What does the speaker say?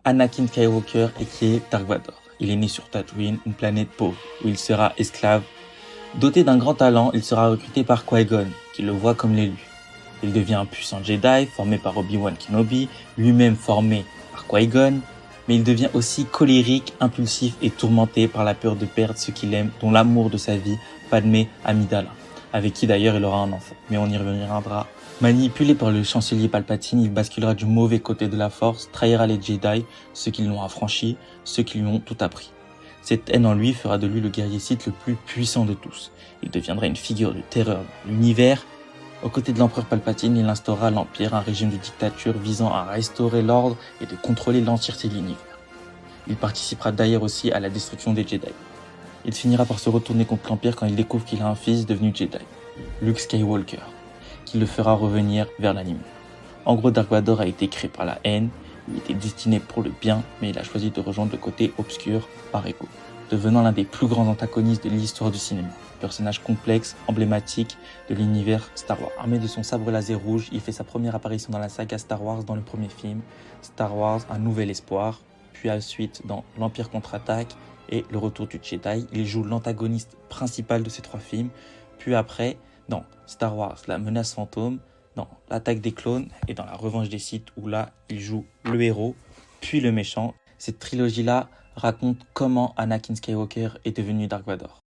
Anakin Skywalker et qui est Dark Vador. Il est né sur Tatooine, une planète pauvre, où il sera esclave. Doté d'un grand talent, il sera recruté par Qui-Gon, qui le voit comme l'élu. Il devient un puissant Jedi, formé par Obi-Wan Kenobi, lui-même formé par Qui-Gon, mais il devient aussi colérique, impulsif et tourmenté par la peur de perdre ce qu'il aime, dont l'amour de sa vie, Padmé Amidala, avec qui d'ailleurs il aura un enfant, mais on y reviendra. Manipulé par le chancelier Palpatine, il basculera du mauvais côté de la Force, trahira les Jedi, ceux qui l'ont affranchi, ceux qui lui ont tout appris. Cette haine en lui fera de lui le guerrier Sith le plus puissant de tous. Il deviendra une figure de terreur dans l'univers. Aux côtés de l'empereur Palpatine, il instaura l'Empire, un régime de dictature visant à restaurer l'ordre et de contrôler l'entièreté de l'univers. Il participera d'ailleurs aussi à la destruction des Jedi. Il finira par se retourner contre l'Empire quand il découvre qu'il a un fils devenu Jedi, Luke Skywalker, qui le fera revenir vers la lumière. En gros, Dark Vador a été créé par la haine, il était destiné pour le bien, mais il a choisi de rejoindre le côté obscur par ego, devenant l'un des plus grands antagonistes de l'histoire du cinéma. Personnage complexe, emblématique de l'univers Star Wars. Armé de son sabre laser rouge, il fait sa première apparition dans la saga Star Wars dans le premier film, Star Wars Un Nouvel Espoir, puis ensuite dans l'Empire contre-attaque et Le Retour du Jedi. Il joue l'antagoniste principal de ces trois films, puis après dans Star Wars La Menace Fantôme, dans L'Attaque des Clones et dans La Revanche des Sith où là il joue le héros, puis le méchant. Cette trilogie-là raconte comment Anakin Skywalker est devenu Dark Vador.